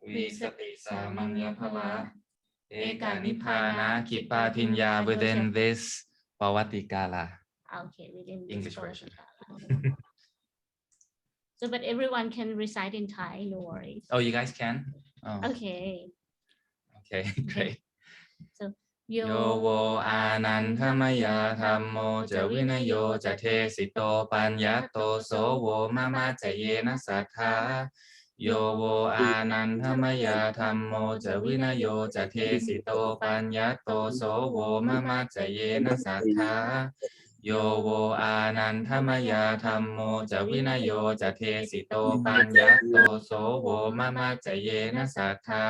วิสติสามัญญภวะเอกานิพพานะกิปปาทิญญา within this Pavatikala. Okay, within this English version. So, but everyone can recite in Thai, no worries. Oh, you guys can? Oh. Okay. Okay, great. So, โยโวอานันทมยาธัมโมจะวินโยจะเทสิโตปัญญาโตโสโวมะมะจะเยนะสัทธาโยโวอานันทมยาธัมโมจะวินโยจะเทสิโตปัญญาโตโสโวมะมะจะเยนะสัทธาโยโวอานันทมยาธัมโมจะวินโยจะเทสิโตปัญญาโตโสโวมะมะจะเยนะสัทธา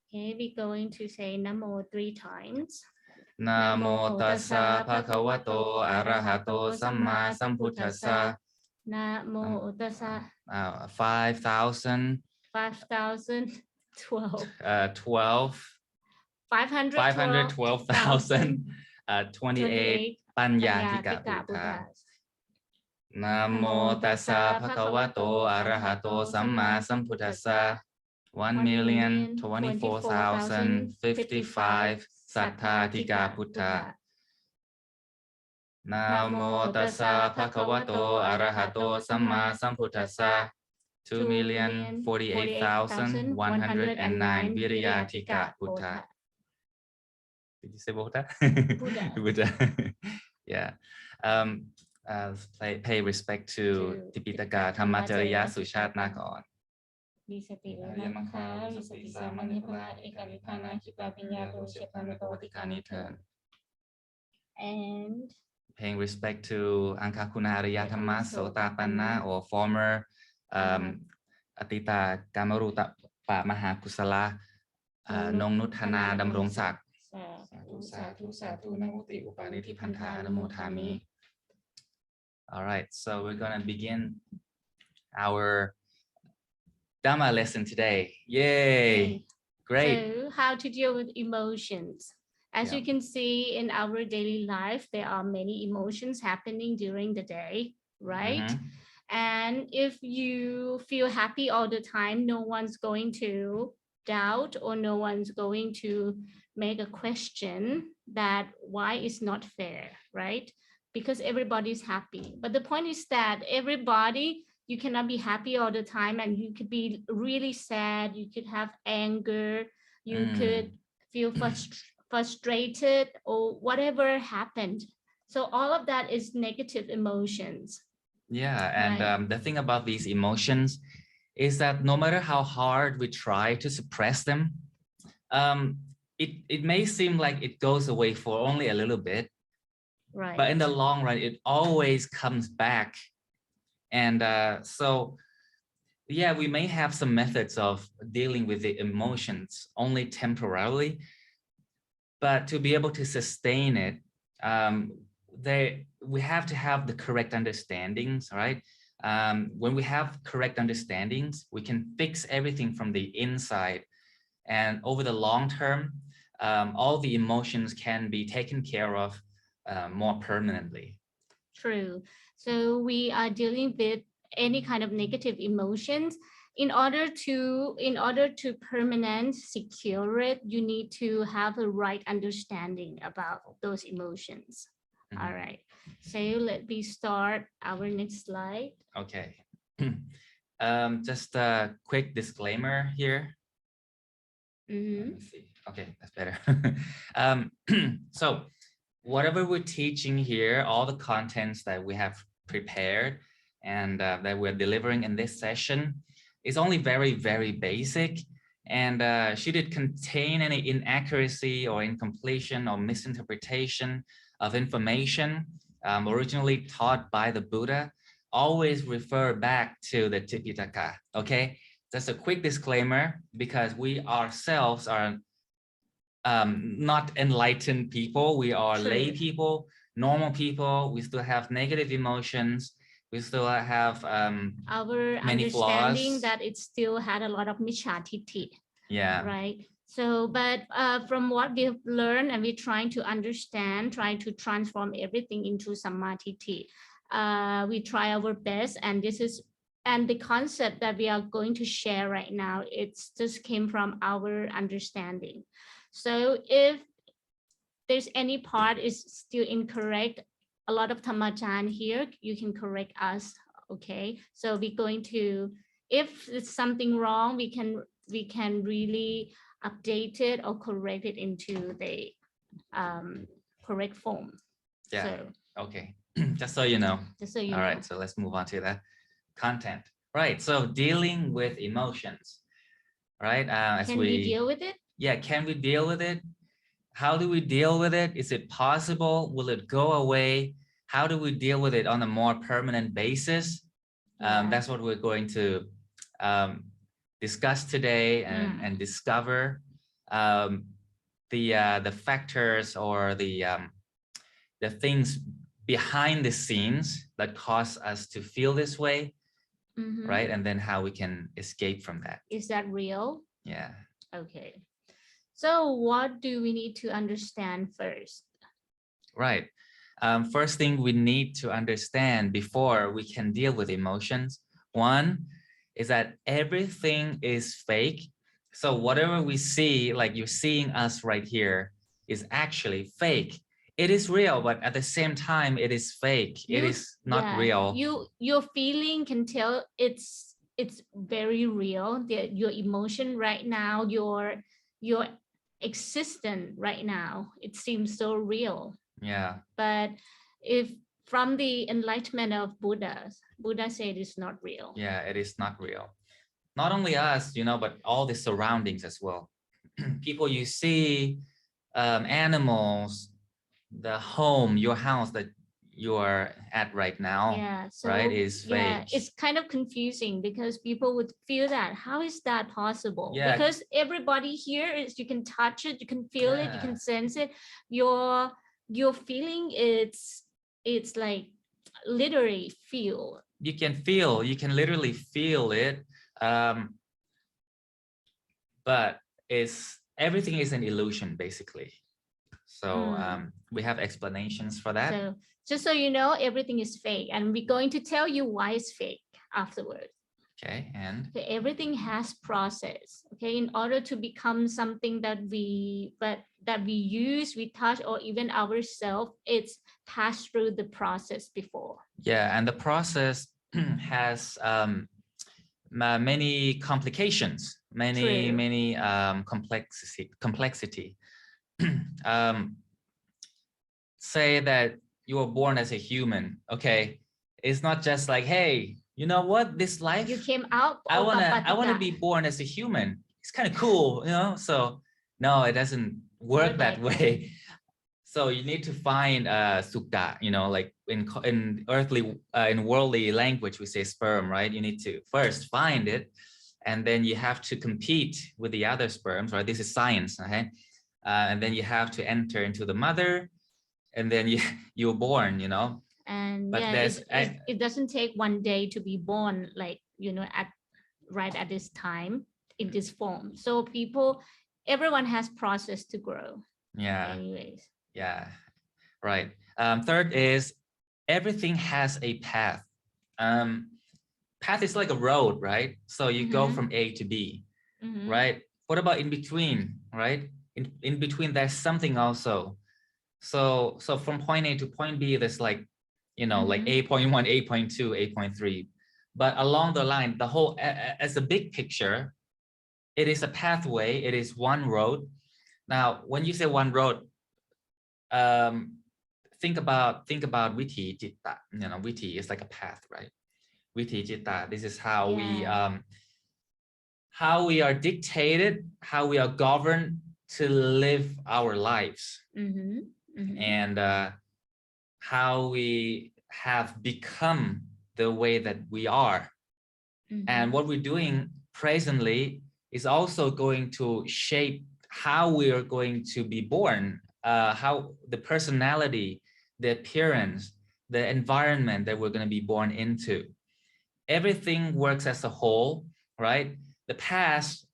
Okay, we're going to say Namo 3 times. นะโมตัสสะภะคะวะโตอะระหะโตสัมมาสัมพุทธัสสะ Namo Tassa 5,000 12 512,028 ปัญญาธิกะพุทธานะโมตัสสะภะคะวะโตอะระหะโตสัมมาสัมพุทธัสสะ 1,024,055 สัทธาธิกาพุทธานะโมตัสสะภะคะวะโตอะระหะโตสัมมาสัมพุทธัสสะ 2,048,109 วิริยาธิกาพุทธา Did you say Buddha? Buddha. Yeah. Pay respect to Tipitaka Dhammacariya Suchatnaก่อนมีสติและมังคะมีสติสามัญญภวะเอกานิพพานะกิปปาทิญญาโตเชปานุโตติกานิเทิร์น and paying respect to Angka Kuna Arya Dhamma Sotapanna or former Atita Kamaruta Pa Maha Kusala นงนุทนาดำรงศักดิ์สาธุนะโมติอุปาณิธิพันธานะโมทามิ All right, so we're going to begin our Dhamma lesson today. Yay! Great. So, how to deal with emotions? As you can see in our daily life, there are many emotions happening during the day, right? And if you feel happy all the time, no one's going to doubt or no one's going to make a question that why it's not fair, right? Because everybody's happy. But the point is that everybody, you cannot be happy all the time, and you could be really sad, you could have anger, you could feel frustrated or whatever happened. So all of that is negative emotions. Yeah, and right? The thing about these emotions is that no matter how hard we try to suppress them, it may seem like it goes away for only a little bit, right? But in the long run, it always comes back. And so, yeah, we may have some methods of dealing with the emotions only temporarily, but to be able to sustain it, we have to have the correct understandings, right? When we have correct understandings, we can fix everything from the inside. And over the long term, all the emotions can be taken care of more permanently. True. So we are dealing with any kind of negative emotions. In order to permanent secure it, you need to have a right understanding about those emotions. All right. So let me start our next slide. Okay. Just a quick disclaimer here. Let me see. Okay, that's better. So whatever we're teaching here, all the contents that we have prepared and that we're delivering in this session is only very, very basic. And should it contain any inaccuracy or incompletion or misinterpretation of information originally taught by the Buddha, always refer back to the Tipitaka, okay? Just a quick disclaimer, because we ourselves are not enlightened people. We are lay people, normal people. We still have negative emotions. We still have our many understanding flaws. That it still had a lot of miccha-titi. Yeah. Right. So, but from what we've learned and we're trying to understand, trying to transform everything into samadhi. We try our best, and this is and the concept that we are going to share right now, it's just came from our understanding. So if there's any part is still incorrect, a lot of Tamachan here, you can correct us. Okay, so we're going to, if it's something wrong, we can really update it or correct it into the correct form. Yeah. So, okay. Just so you know. Just so you All know. right. So let's move on to the content. Right. So dealing with emotions. Right. Can we deal with it? Yeah. Can we deal with it? How do we deal with it? Is it possible? Will it go away? How do we deal with it on a more permanent basis? Yeah. That's what we're going to discuss today and discover the factors or the things behind the scenes that cause us to feel this way, right? And then how we can escape from that. Is that real? Yeah. Okay. So what do we need to understand first? Right. First thing we need to understand before we can deal with emotions, one is that everything is fake. So whatever we see, like you're seeing us right here, is actually fake. It is real, but at the same time, it is fake. It is not real. Your feeling can tell it's very real. Your emotion right now, your existence right now, it seems so real. Yeah. But if from the enlightenment of Buddha said it's not real. Yeah, it is not real. Not only us, you know, but all the surroundings as well. People you see, animals, the home, your house that you are at right now, yeah, so, right, is fake. Yeah, it's kind of confusing because people would feel that, how is that possible? Yeah. Because everybody here is, you can touch it, you can feel it, you can sense it. Your feeling, it's like literally feel. You can literally feel it. But everything is an illusion, basically. So we have explanations for that. So just so you know, everything is fake, and we're going to tell you why it's fake afterwards. Okay, and okay, everything has process. Okay, in order to become something that we use, we touch, or even ourselves, it's passed through the process before. Yeah, and the process has many complications, many complexity. Say that you were born as a human. Okay, it's not just like, hey, you know what, this life, you came out, I wanna be born as a human. It's kind of cool, you know. So no, it doesn't work that way. So you need to find Sikkha, you know, like in worldly language, we say sperm, right? You need to first find it, and then you have to compete with the other sperms, right? This is science, okay? And then you have to enter into the mother, and then you're born, you know. And but yeah, it doesn't take one day to be born, like, you know, right at this time in this form. So everyone has process to grow. Yeah. Anyways. Yeah, right. Third is everything has a path. Path is like a road, right? So you go from A to B, right? What about in between, right? In between, there's something also. So from point A to point B, there's like, you know, like 8.1, 8.2, 8.3. But along the line, the whole, as a big picture, it is a pathway. It is one road. Now, when you say one road, think about Vithi Citta. You know, Vithi is like a path, right? Vithi Citta. This is how we are dictated, how we are governed to live our lives, and how we have become the way that we are. And what we're doing presently is also going to shape how we are going to be born, how the personality, the appearance, the environment that we're going to be born into. Everything works as a whole, right? The past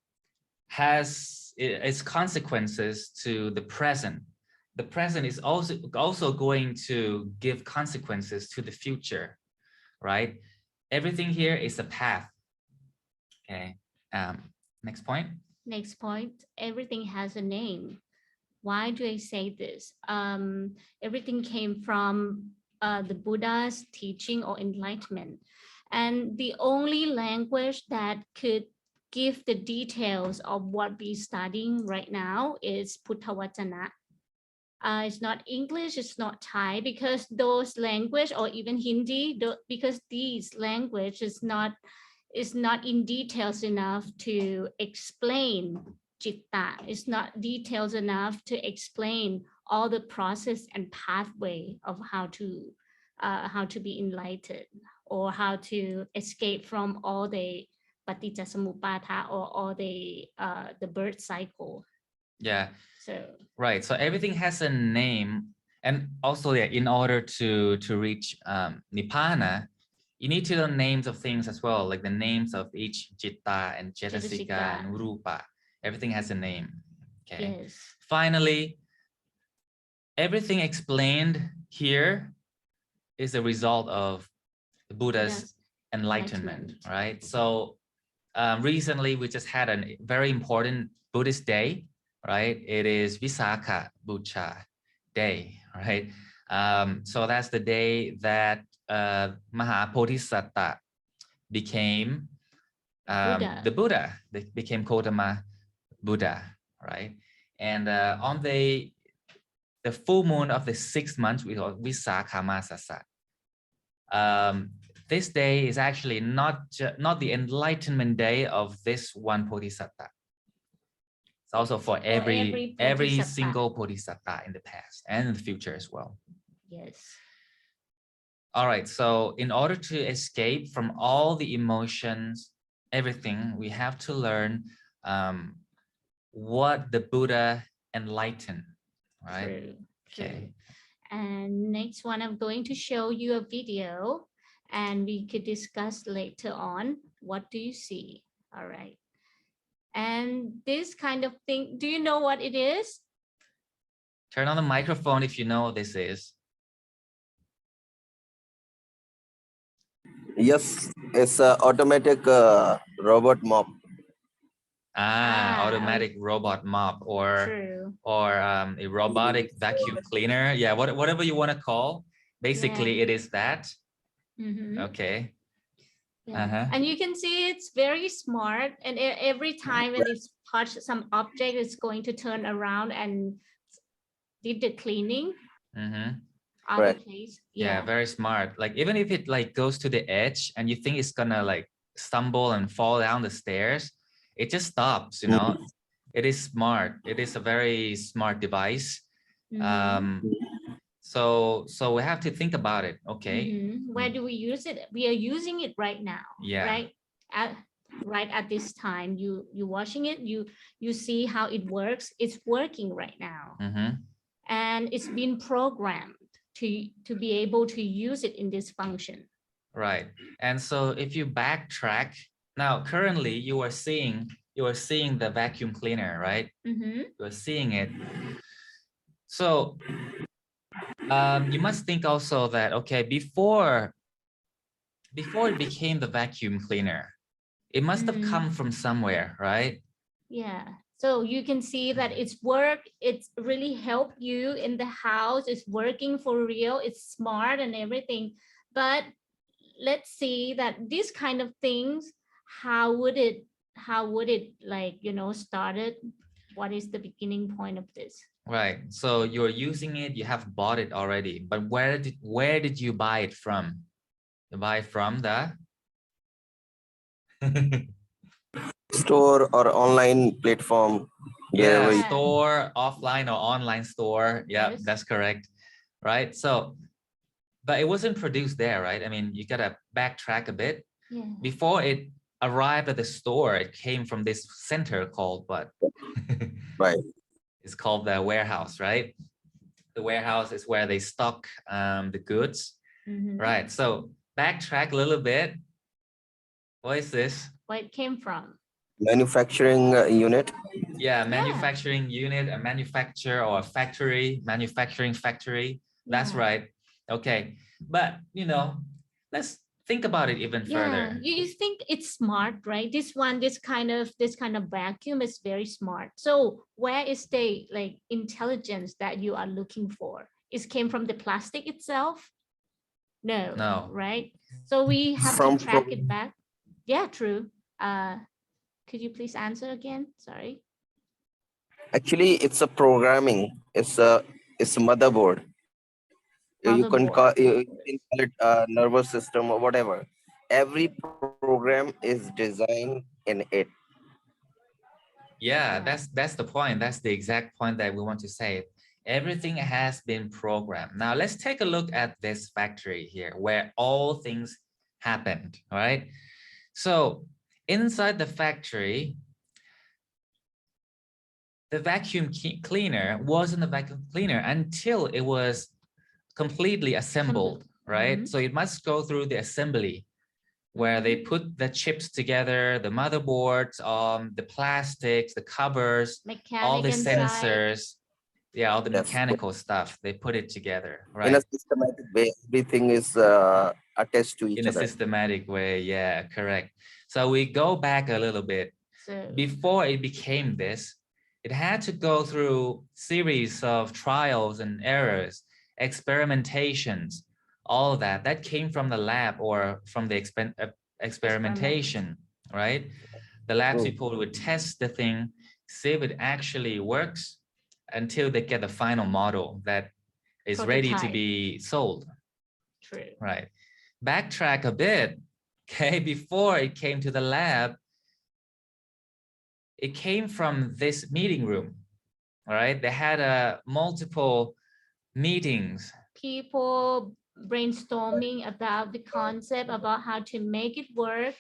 has its consequences to the present. The present is also going to give consequences to the future, right? everything here is a path. Okay. Next point. Next point, everything has a name. Why do I say this? Everything came from the Buddha's teaching or enlightenment. And the only language that could give the details of what we're studying right now is Puttawacana. It's not English, it's not Thai, because those language or even Hindi, because these language is not in details enough to explain Citta. It's not details enough to explain all the process and pathway of how to be enlightened or how to escape from all the paticca samuppada or all the birth cycle. Yeah. So right. So everything has a name, and also yeah, in order to reach Nibbana, you need to know names of things as well, like the names of each citta and cetasika and rupa. Everything has a name. Okay. Yes. Finally, everything explained here is a result of the Buddha's enlightenment, right? So recently we just had a very important Buddhist day, right? It is Visakha Buddha Day, right? So that's the day that Maha Bodhisattva became the Buddha. They became Gautama Buddha, right? And on the full moon of the 6th month, we call Visakha Masasa. This day is actually not the enlightenment day of this one Bodhisattva. It's also for every single Bodhisattva in the past and in the future as well. Yes. All right, so in order to escape from all the emotions, everything, we have to learn what the Buddha enlightened, right? True. Okay. And next one, I'm going to show you a video and we could discuss later on. What do you see? All right. And this kind of thing, do you know what it is? Turn on the microphone if you know what this is. Yes, it's an automatic robot mop. Automatic robot mop or a robotic vacuum cleaner. Yeah, whatever you want to call. Basically, it is that. Okay. Yeah. And you can see it's very smart, and every time when it's touched some object, it's going to turn around and did the cleaning. Out of place. Yeah, very smart. Like even if it like goes to the edge and you think it's gonna like stumble and fall down the stairs, it just stops, you know. It is smart. It is a very smart device. So we have to think about it. Okay. Where do we use it? We are using it right now. Yeah. Right at this time, you watching it, you see how it works. It's working right now. And it's been programmed to be able to use it in this function. Right. And so if you backtrack, now currently you are seeing the vacuum cleaner, right? You are seeing it. So you must think also that, okay, before it became the vacuum cleaner, it must have come from somewhere, right? Yeah. So you can see that it's really helped you in the house. It's working for real. It's smart and everything. But let's see that this kind of things, how would it like, you know, started? What is the beginning point of this? Right. So you're using it, you have bought it already, but where did you buy it from? You buy it from the store or online platform. Yeah, store, offline or online store. Yeah, yes. That's correct. Right. So, but it wasn't produced there, right? I mean, you gotta backtrack a bit. Yeah. Before it arrived at the store, it came from this center called what? Right. It's called the warehouse, right? The warehouse is where they stock the goods. Right. So backtrack a little bit. What is this? Where it came from? Manufacturing unit. Yeah, manufacturing unit, a manufacturer or a factory, manufacturing factory. That's right. Okay. But, you know, let's think about it even further. You think it's smart, right? This kind of vacuum is very smart. So where is the like intelligence that you are looking for? It came from the plastic itself? No, right? So we have to track it back. Yeah, true. Could you please answer again? Sorry. Actually, it's a programming. It's a motherboard. You can call it nervous system or whatever. Every program is designed in it. Yeah, that's the point. That's the exact point that we want to say. Everything has been programmed. Now let's take a look at this factory here where all things happened, all right? So inside the factory, the vacuum cleaner wasn't a vacuum cleaner until it was completely assembled, right? So it must go through the assembly where they put the chips together, the motherboards, the plastics, the covers, all the sensors, all the mechanical stuff, they put it together, right? In a systematic way, everything is attached to each other. In a systematic way, yeah, correct. So we go back a little bit. Before it became this, it had to go through series of trials and errors, experimentations, all that came from the lab or from the experimentation, right? The lab people would test the thing, see if it actually works until they get the final model that is ready to be sold. True. Right. Backtrack a bit, okay? Before it came to the lab, it came from this meeting room, all right? They had multiple meetings. People brainstorming about the concept, about how to make it work.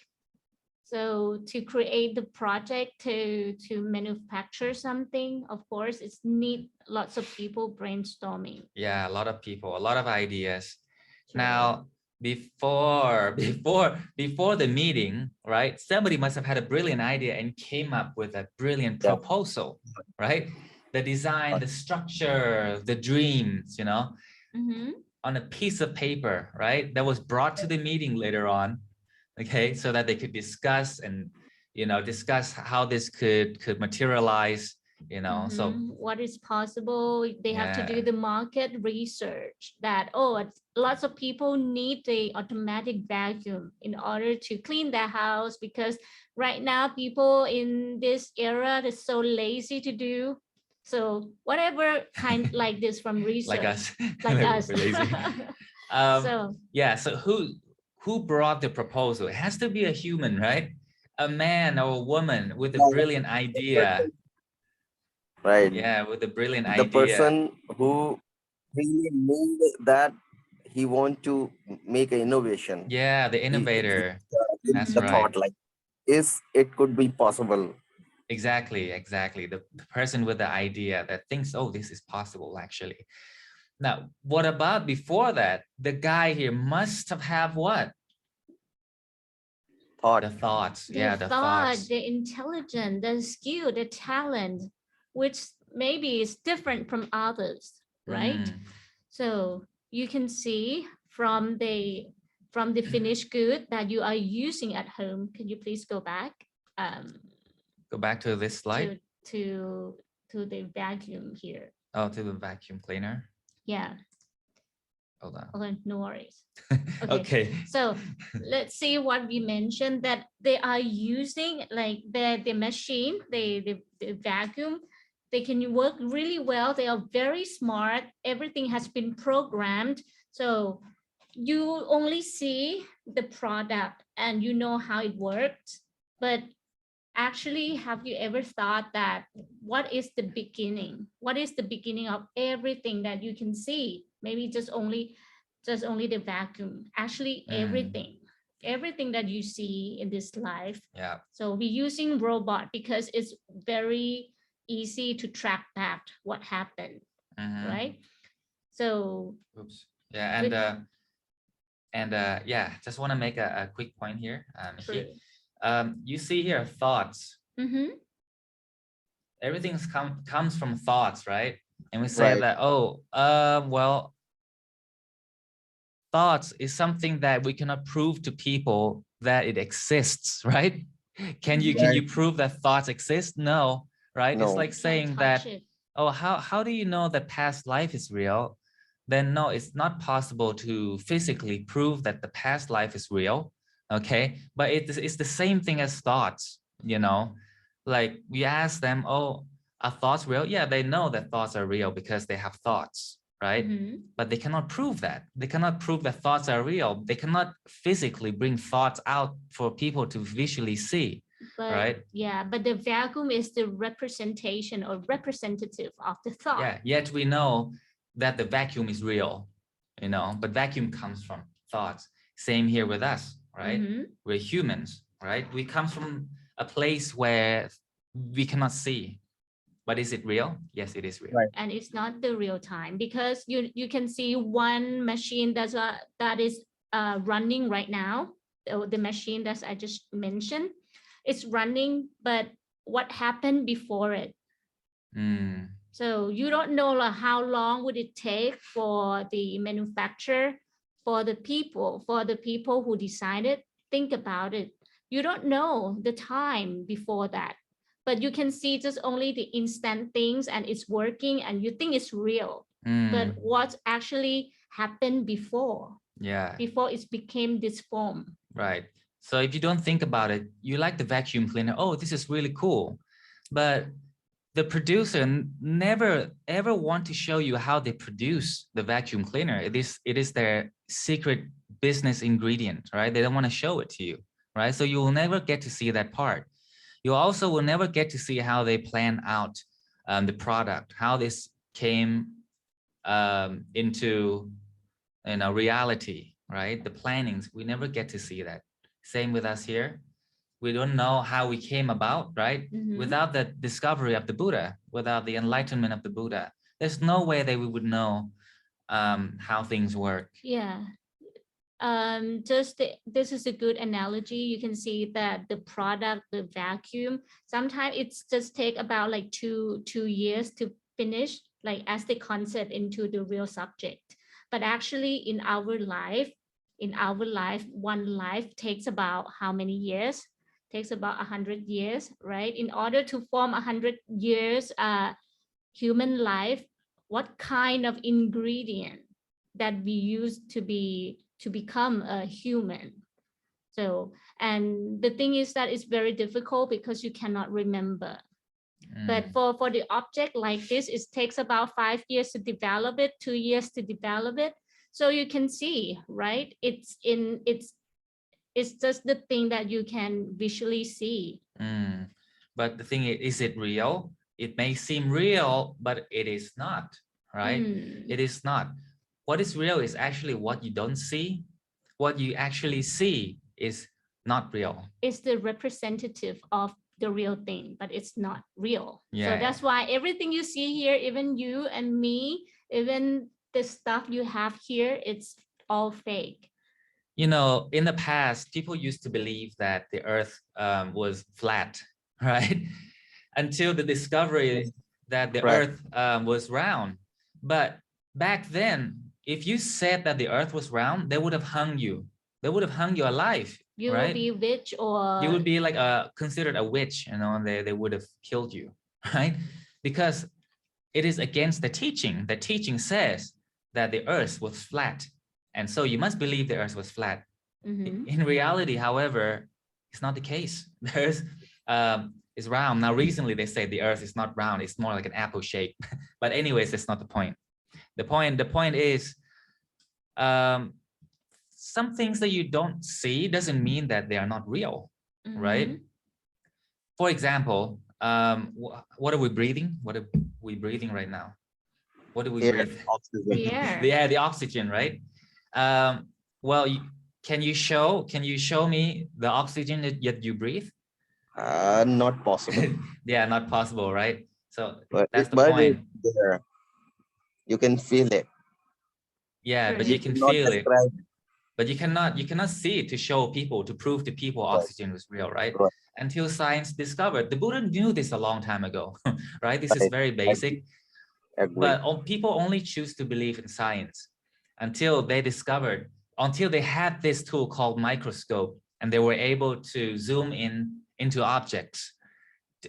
So to create the project, to manufacture something, of course, it's need lots of people brainstorming. Yeah, a lot of people, a lot of ideas. Sure. Now, before the meeting, right? Somebody must have had a brilliant idea and came up with a brilliant proposal, right? The design, the structure, the dreams, you know, on a piece of paper, right? That was brought to the meeting later on, okay, so that they could discuss and, you know, discuss how this could materialize, you know. So what is possible. They have to do the market research that, oh, lots of people need the automatic vacuum in order to clean their house, because right now people in this era are so lazy to do. So whatever kind like this from research, like us. Lazy. So yeah, so who brought the proposal? It has to be a human, right? A man or a woman with a brilliant idea. Right. Yeah, with a brilliant idea. The person who really knew that he want to make an innovation. Yeah, the innovator. That's the right. thought, like, it could be possible. Exactly. The person with the idea that thinks, oh, this is possible actually. Now, what about before that? The guy here must have what? The thoughts. The thoughts. The intelligence, the skill, the talent, which maybe is different from others, right? So you can see from the finished good that you are using at home. Can you please go back? Go back to this slide. To the vacuum here. Oh, to the vacuum cleaner. Yeah. Hold on. Oh, no worries. Okay. So let's see what we mentioned, that they are using like the machine, the vacuum. They can work really well. They are very smart. Everything has been programmed. So you only see the product and you know how it works. But actually, have you ever thought that what is the beginning? What is the beginning of everything that you can see? Maybe just only the vacuum. Actually, everything that you see in this life. Yeah. So we're using robot because it's very easy to track back what happened, right? So oops. Yeah, and yeah, just want to make a quick point here. You see here thoughts. Everything comes from thoughts, right? And we say that, oh, well, thoughts is something that we cannot prove to people that it exists, right? Can you prove that thoughts exist? No, right? No. It's like saying that, oh, how do you know that past life is real? Then no, it's not possible to physically prove that the past life is real. Okay, but it's the same thing as thoughts, you know, like we ask them, oh, are thoughts real? Yeah, they know that thoughts are real because they have thoughts, right? But they cannot prove that. They cannot prove that thoughts are real. They cannot physically bring thoughts out for people to visually see, right? Yeah, but the vacuum is the representation or representative of the thought. Yeah, yet we know that the vacuum is real, you know, but vacuum comes from thoughts. Same here with us, right? We're humans, right? We come from a place where we cannot see. But is it real? Yes, it is real. Right. And it's not the real time, because you can see one machine that is running right now, the machine that I just mentioned, it's running, but what happened before it? So you don't know how long would it take for the manufacturer, for the people who decided. Think about it. You don't know the time before that, but you can see just only the instant things and it's working and you think it's real. But what actually happened before? Yeah. Before it became this form. Right. So if you don't think about it, you like the vacuum cleaner. Oh, this is really cool. But the producer never ever want to show you how they produce the vacuum cleaner. It is their secret business ingredient, right? They don't want to show it to you, right? So you will never get to see that part. You also will never get to see how they plan out the product, how this came into reality, right? The plannings, we never get to see that. Same with us here. We don't know how we came about, right? Without the discovery of the Buddha, without the enlightenment of the Buddha, there's no way that we would know how things work. Yeah. This is a good analogy. You can see that the product, the vacuum, sometimes it's just take about like two years to finish, like as the concept into the real subject. But actually in our life, one life takes about how many years? Takes about 100 years, right? In order to form 100 years human life, what kind of ingredient that we use to become a human? So, and the thing is that it's very difficult because you cannot remember. But for the object like this, it takes about 5 years to develop it, 2 years to develop it. So you can see, right? It's just the thing that you can visually see. But the thing is it real? It may seem real, but it is not, right? It is not. What is real is actually what you don't see. What you actually see is not real. It's the representative of the real thing, but it's not real. Yeah, so that's why everything you see here, even you and me, even the stuff you have here, it's all fake. You know, in the past, people used to believe that the earth was flat, right? Until the discovery that the earth was round. But back then, if you said that the earth was round, they would have hung you. They would have hung you alive. You right? will be a witch, or you would be like considered a witch, you know, and they would have killed you, right? Because it is against the teaching. The teaching says that the earth was flat. And so you must believe the earth was flat. In reality, however, it's not the case. The earth is round. Now, recently they say the earth is not round. It's more like an apple shape. But anyways, that's not the point. The point is, some things that you don't see doesn't mean that they are not real, right? For example, what are we breathing? What are we breathing right now? What do we breathe? Oxygen. Yeah. The oxygen, right? Well, can you show me the oxygen that you breathe? Not possible. Yeah, not possible, right? So but that's the point. It's there. You can feel it. Yeah, but you can feel it. But you cannot see it to show people, to prove to people oxygen was real, right? Until science discovered. The Buddha knew this a long time ago, right? This is very basic. But people only choose to believe in science until they discovered until they had this tool called microscope, and they were able to zoom in into objects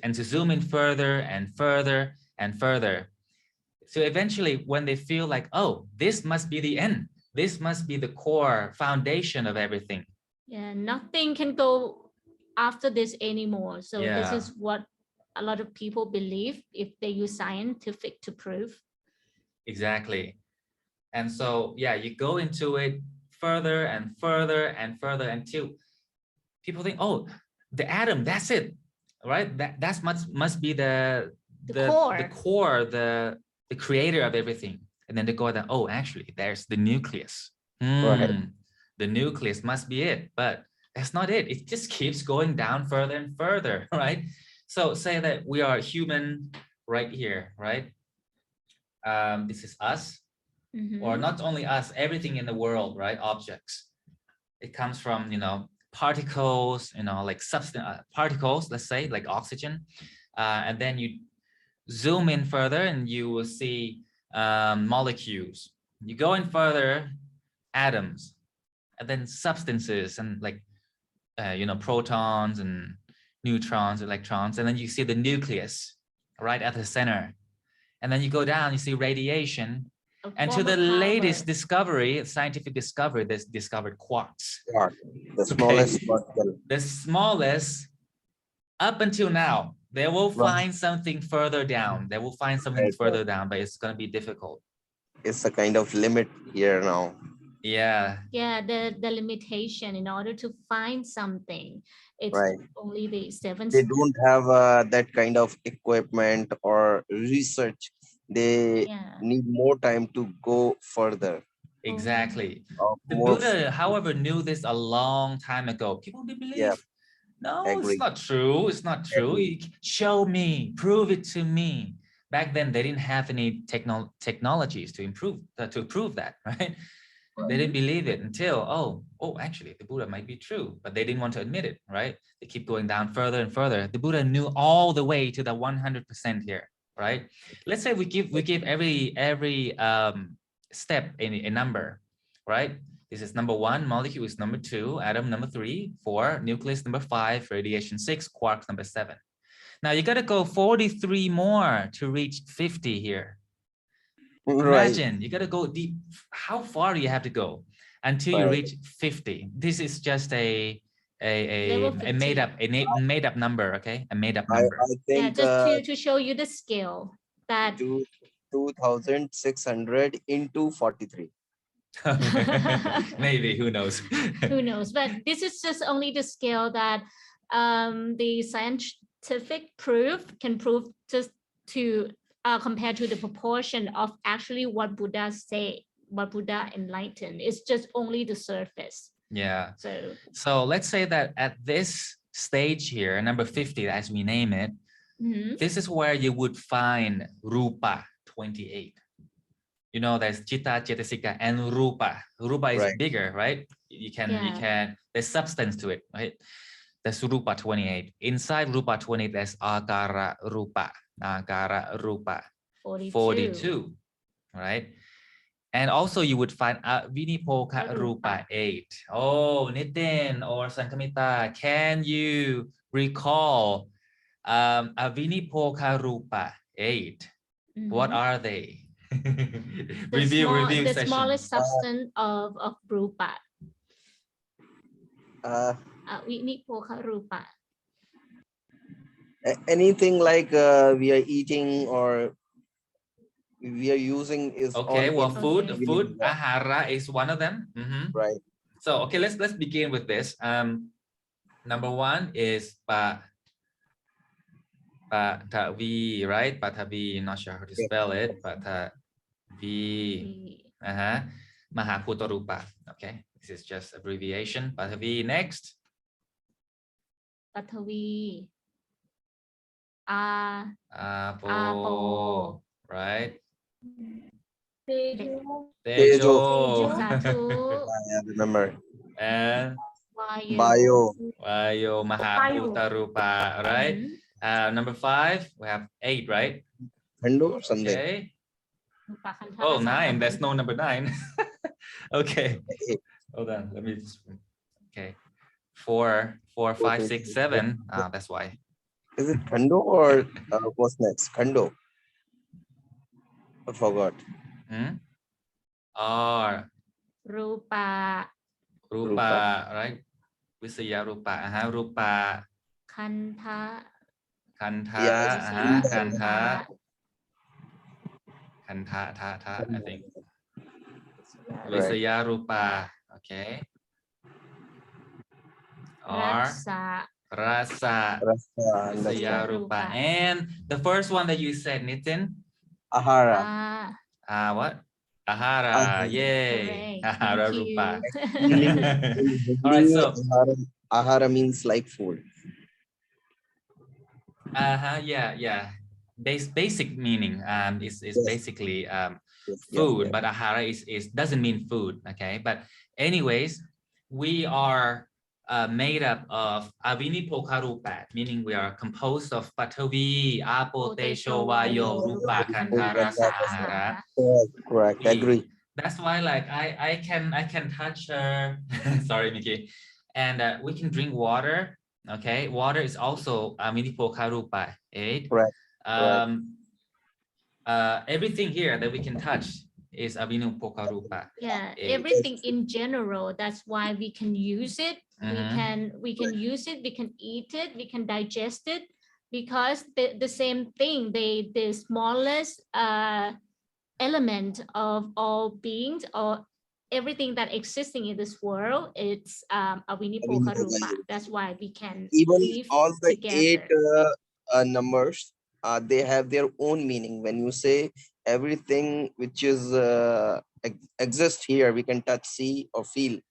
and to zoom in further and further and further. So eventually when they feel like, oh, this must be the end, this must be the core foundation of everything. Yeah, nothing can go after this anymore. So this Yeah. is what a lot of people believe if they use scientific to prove. Exactly. And so, yeah, you go into it further and further and further until people think, oh, the atom, that's it, right? That's must be the core, the creator of everything. And then they go that, oh, actually, there's the nucleus. Right. The nucleus must be it, but that's not it. It just keeps going down further and further, right? So say that we are human right here, right? This is us, or not only us, everything in the world, right? Objects. It comes from, you know, particles, you know, like substance particles, let's say, like oxygen. And then you zoom in further and you will see molecules. You go in further, atoms, and then substances, and like, you know, protons and neutrons, electrons, and then you see the nucleus right at the center. And then you go down, you see radiation. And to the latest discovery, scientific discovery, this discovered quarks. The smallest particle. The smallest, up until now. They will find something further down. They will find something further down, but it's going to be difficult. It's a kind of limit here now. Yeah. Yeah, the limitation in order to find something. It's only the 7. They don't have that kind of equipment or research. They need more time to go further. Exactly. The Buddha, however, knew this a long time ago. People believe. Yeah. No, it's not true. It's not true. Show me, prove it to me. Back then, they didn't have any technologies to prove that, right? They didn't believe it until, oh, actually, the Buddha might be true, but they didn't want to admit it, right? They keep going down further and further. The Buddha knew all the way to the 100% here, right? Let's say we give every step a number, right? This is number 1, molecule is number 2, atom number 3, 4, nucleus number 5, radiation 6, quarks number 7. Now you got to go 43 more to reach 50 here. Imagine you got to go deep. How far do you have to go until you reach 50? This is just a made up number, okay? A made up number. I think just to show you the scale that 2,600 into 43. Maybe, who knows? Who knows? But this is just only the scale that the scientific proof can prove just to compared to the proportion of actually what Buddha say, what Buddha enlightened. It's just only the surface. Yeah. So let's say that at this stage here, number 50, as we name it, this is where you would find Rupa 28. You know, there's Chitta, Cetasika, and Rupa. Rupa is bigger, right? You can, there's substance to it, right? There's Rupa 28. Inside Rupa 28, there's Akara Rupa. Akara Rupa 42, right? And also you would find Vinipoka Rupa 8. Oh, Nitin or Sankamita, can you recall Vinipoka Rupa 8? What are they? Review the session. Smallest substance of Rupa. Vinipoka Rupa. Anything like we are eating or we are using is okay. Well, food, ahara is one of them. Right. So okay, let's begin with this. Number 1 is Patavi, right? Patavi, not sure how to spell it. Patavi. Mahaputarupa. Okay, this is just abbreviation. Patavi. Next. Patavi. Apo. Right. Tejo. I remember. And Bio. Mahaputarupa. Right. Number 5, we have 8, right? Or something. Okay. Oh, 9. There's no number 9. Okay. Hold on, let me just, okay. 4, 4, 5, 6, 7. That's why. Is it Khando or what's next? Khando. I forgot. Or Rupa. Rupa, right? Visaya Rupa. Rupa. Kanta. Kanta. Yes. Kanta. Kanta, I think. Right. Visaya Rupa. Okay. Or Rasa. Rasa. Rasa. Visaya Rupa. And the first one that you said, Nitin? Ahara. What? Ahara. Yay. Ahara Rupa. All right, so ahara means like food. Yeah. Basic meaning is Yes. basically Yes. food, but ahara is doesn't mean food. Okay, but anyways, we are made up of avinipokarupa, meaning we are composed of patavi, apo, tesho, vayo, rupa, kanta, rasa, ahara. Correct. Agree. That's why, like, I can touch her. Sorry, Nikki, and we can drink water. Okay, water is also avinipokarupa. Right. Everything here that we can touch is avinipokarupa. Yeah, everything in general. That's why we can use it. We can use it. We can eat it. We can digest it, because the same thing. The smallest element of all beings, or everything that existing in this world, it's avinipokarupa. That's why we can even live all the together. 8 numbers, they have their own meaning. When you say everything which is exists here, we can touch, see, or feel.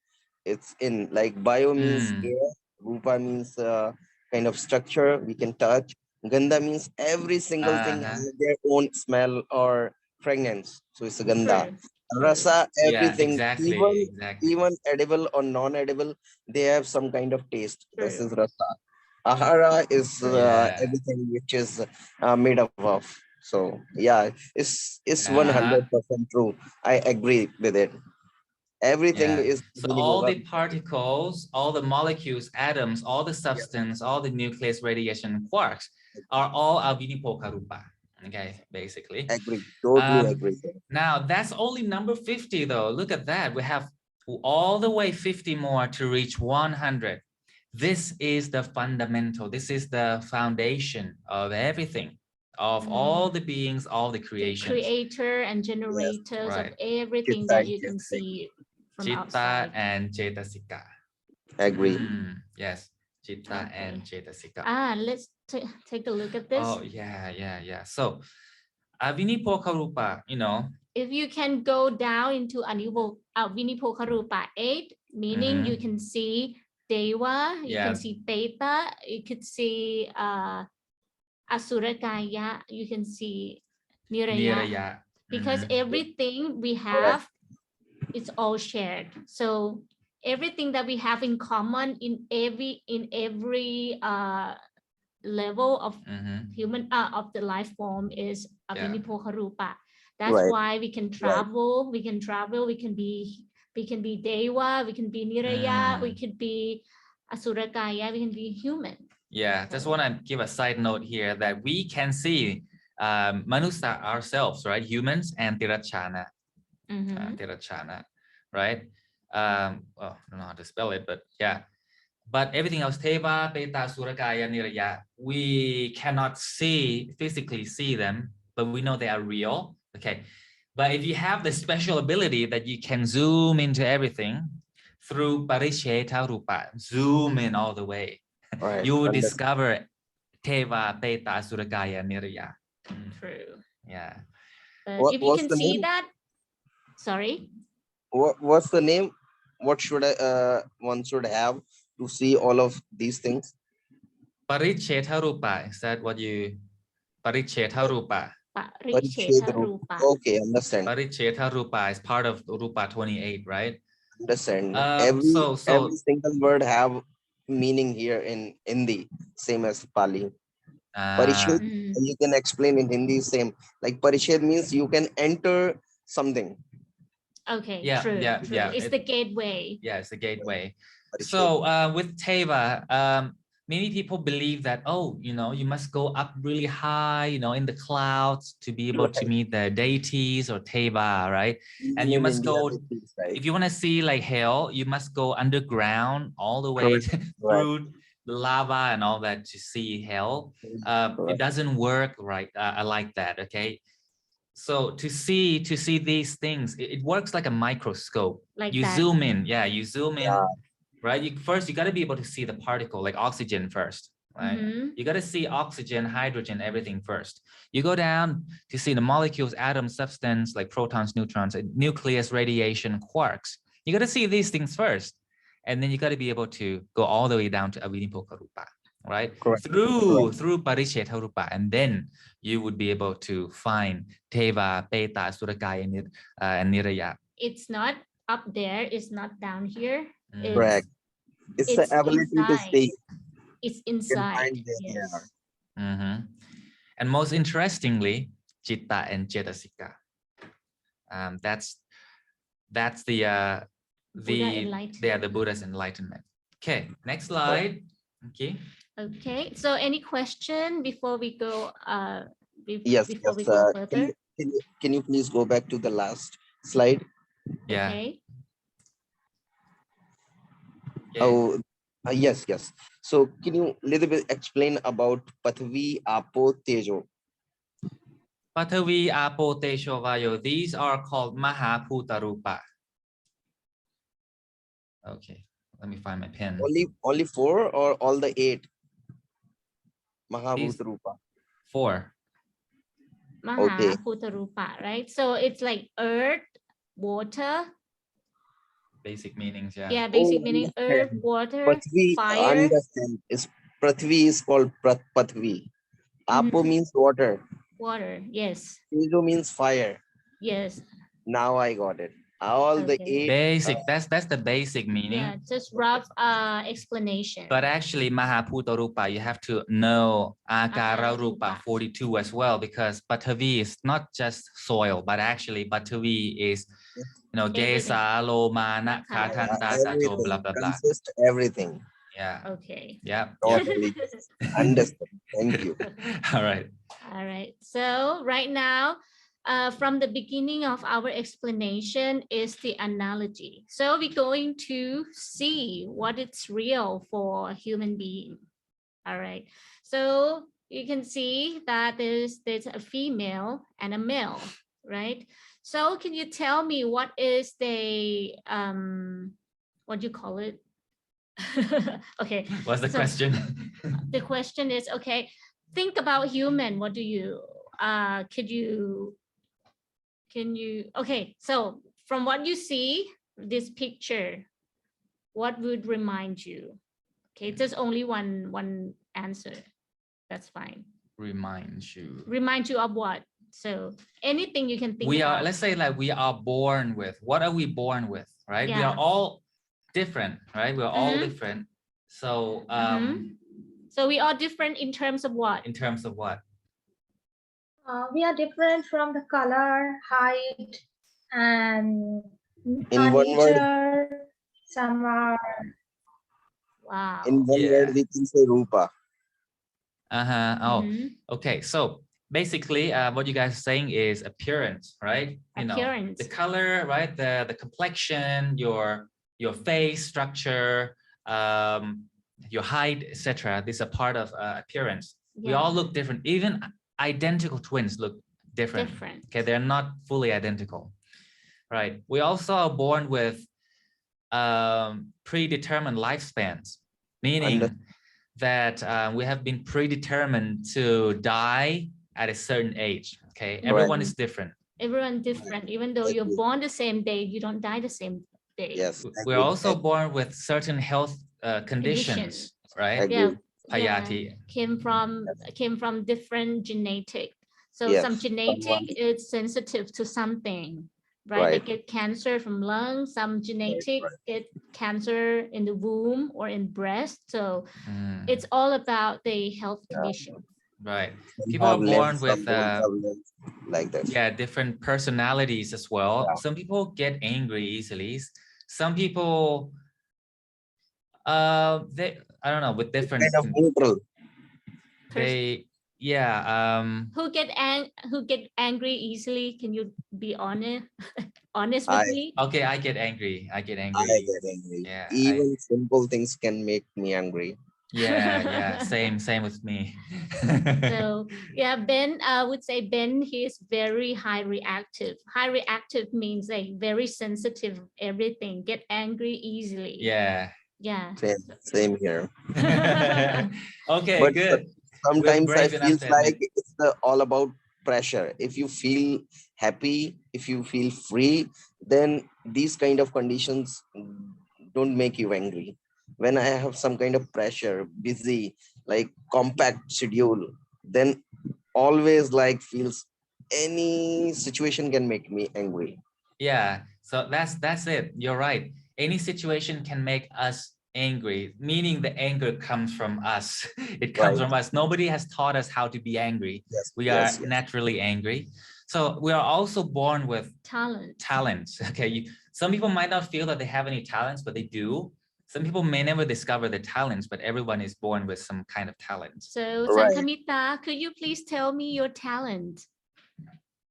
It's in, like, bio means air, rupa means kind of structure we can touch, ganda means every single thing has their own smell or fragrance, so it's a ganda. Rasa, everything, even edible or non-edible, they have some kind of taste. This is rasa. Ahara is everything which is made up of. So yeah, it's 100% true. I agree with it. Everything is so all the particles, all the molecules, atoms, all the substance, all the nucleus, radiation, quarks are all avinipokarupa. Okay, basically. Agree. Totally agree. Now that's only number 50 though. Look at that. We have all the way 50 more to reach 100. This is the fundamental. This is the foundation of everything, of all the beings, all the creations. The creator and generators of everything that you can see from outside. Chitta and Cetasika. Agree. Yes, Chitta and Cetasika. Let's take a look at this. Oh, yeah. So, avinipokarupa, you know. If you can go down into avinipokarupa 8, meaning you can see Deva, you can see Peta, you could see Asurakaya, you can see Niraya. Because everything we have, it's all shared. So everything that we have in common in every level of human of the life form is avinipokarupa. That's why we can travel. We can travel. We can be Deva. We can be Niraya. We could be Asurakaya. We can be human. Yeah, just want to give a side note here that we can see Manusa ourselves, right? Humans and Tirachana. Tirachana, right? Well, I don't know how to spell it, but yeah. But everything else, Teva, Peta, Surakaya, Niraya, we cannot physically see them, but we know they are real. Okay. But if you have the special ability that you can zoom into everything through Parisheta Rupa, zoom in all the way, you will discover Teva, Peta, Surakaya, Niraya. True. Yeah. But if you can see that, sorry. What's the name? What should one should have to see all of these things? Parisheta Rupa. Is that what you? Parisheta Rupa. Parisheta Rupa. Okay, understand. Parisheta Rupa is part of Rupa 28, right? Understand. Every single word have meaning here in Hindi, same as Pali. Parishad, you can explain in Hindi same. Like Parishad means you can enter something. Okay, Yeah, true. yeah, True. yeah. It's the gateway. Yeah, it's the gateway. Very So with Teva, many people believe that, oh, you must go up really high, in the clouds to be able to meet the deities or Teva, right? And you In must India, go, it is, right? if you want to see like hell, you must go underground all the way Correct. through the lava and all that to see hell. It Correct. doesn't work right like that, okay? So to see these things, it works like a microscope. Like you that. zoom in, you zoom in, Yeah. right? You got to be able to see the particle, like oxygen first, right? You got to see oxygen, hydrogen, everything first. You go down to see the molecules, atoms, substance, like protons, neutrons, nucleus, radiation, quarks. You got to see these things first. And then you got to be able to go all the way down to Avinipoka Rupa, right? Correct. Through Parichetha Rupa. And then you would be able to find Teva, Peta, Surakaya, and Niraya. It's not up there. It's not down here. Correct. It's the ability to inside. see. It's inside. Yes. And most interestingly, Chitta and Cetasika. That's the Buddha's enlightenment. Okay, next slide. Okay. Okay. So any question before we go? Yes. Before we go further. Can you please go back to the last slide? Yeah. Okay. Oh, yes. So can you little bit explain about Pathvi, Apo, Tejo? Pathavi, Apo, Tejo, Vayo. These are called Mahaputarupa. Okay, let me find my pen. Only 4 or all the 8? Mahabhutarupa. 4. Mahaputarupa, right? So it's like earth, water. Basic meanings, yeah. Yeah, basic meaning earth, water, Pathvi, fire. Understand. Prithvi is called Pathvi. Apo means water. Water, yes. Tejo means fire. Yes. Now I got it. All the 8. Basic, that's the basic meaning. Yeah, just rough explanation. But actually, Mahaputarupa, you have to know Akara Rupa 42 as well, because Pathavi is not just soil, but actually Pathavi is, Gesa, Lomana, Katanta, Tato, blah, blah, blah. Everything. Yeah. Okay. Yeah. Totally. Understand. Thank you. All right. All right. So right now, from the beginning of our explanation is the analogy. So we're going to see what it's real for a human being. All right. So you can see that there's a female and a male, right? So can you tell me what is the what do you call it? Okay. What's the question? The question is, okay, think about human. What do you can you okay, so from what you see this picture, what would remind you? Okay, just only one answer. That's fine. Remind you of what? So anything you can think about. Let's say like we are born with, what are we born with, right? Yeah. We are all different, right? We're all different. So so we are different in terms of what? In terms of what? We are different from the color, height, and in one nature. Some are. Wow. In one word, we can say Rupa. Oh, okay. So basically, what you guys are saying is appearance, right? Appearance. The color, right? The complexion, your face structure, your height, etc. These are part of appearance. Yeah. We all look different. Even identical twins look different. Okay, they're not fully identical, right? We also are born with predetermined lifespans, meaning that we have been predetermined to die at a certain age. Okay, everyone is different. Everyone different. Even though you're born the same day, you don't die the same day. Yes. We're also born with certain health conditions, right? Yeah. Payati. Came from different genetic. So some genetic is sensitive to something, right? They get cancer from lungs. Some genetic get cancer in the womb or in breast. So it's all about the health condition. Right. Some People are have born limbs, with some don't have limbs, like this. yeah, different personalities as well. Yeah. Some people get angry easily. Some people they, I don't know, with different Kind of neutral. they yeah who get angry easily? Can you be honest with I me? okay, I get angry. I get angry. Yeah, Even simple things can make me angry. yeah, same with me. So yeah, Ben, I would say Ben, he is very high reactive. High reactive means like very sensitive, everything, get angry easily. Yeah. Yeah. Same here. Okay, But good. sometimes I brave enough feel to admit. like it's all about pressure. If you feel happy, if you feel free, then these kind of conditions don't make you angry. When I have some kind of pressure, busy, like compact schedule, then always like feels any situation can make me angry. Yeah, so that's it. You're right. Any situation can make us angry, meaning the anger comes from us. It comes Right. from us. Nobody has taught us how to be angry. Yes. We are Yes. naturally angry. So we are also born with talents. Okay, some people might not feel that they have any talents, but they do. Some people may never discover their talents, but everyone is born with some kind of talent. So Right. Sankamita, could you please tell me your talent?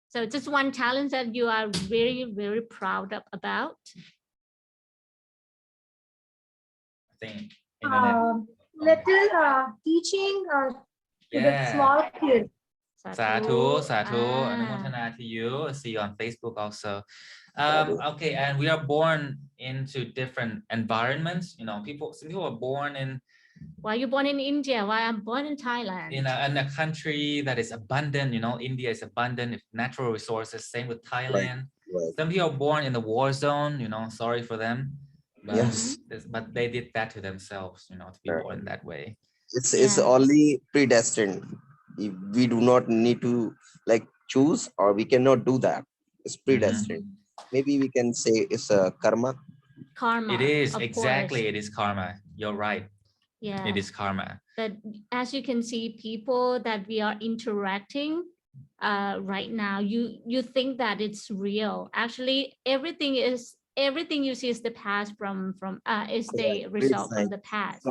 So just one talent that you are very, very proud of about. I think internet. Little teaching to the small kids. Sadhu, Anumotana to you. See you on Facebook also. Okay, and we are born into different environments. You know, some people are born in. Why are you born in India? Why I'm born in Thailand? In a country that is abundant. You know, India is abundant with natural resources. Same with Thailand. Right. Some people are born in the war zone. You know, sorry for them. But, Yes. But they did that to themselves. You know, to be born that way. It's only predestined. We do not need to like choose, or we cannot do that. It's predestined. Maybe we can say it's a karma. Karma. It is exactly. Course. It is karma. You're right. Yeah. It is karma. But as you can see, people that we are interacting right now, you think that it's real. Actually, everything you see is the past is the result from the past.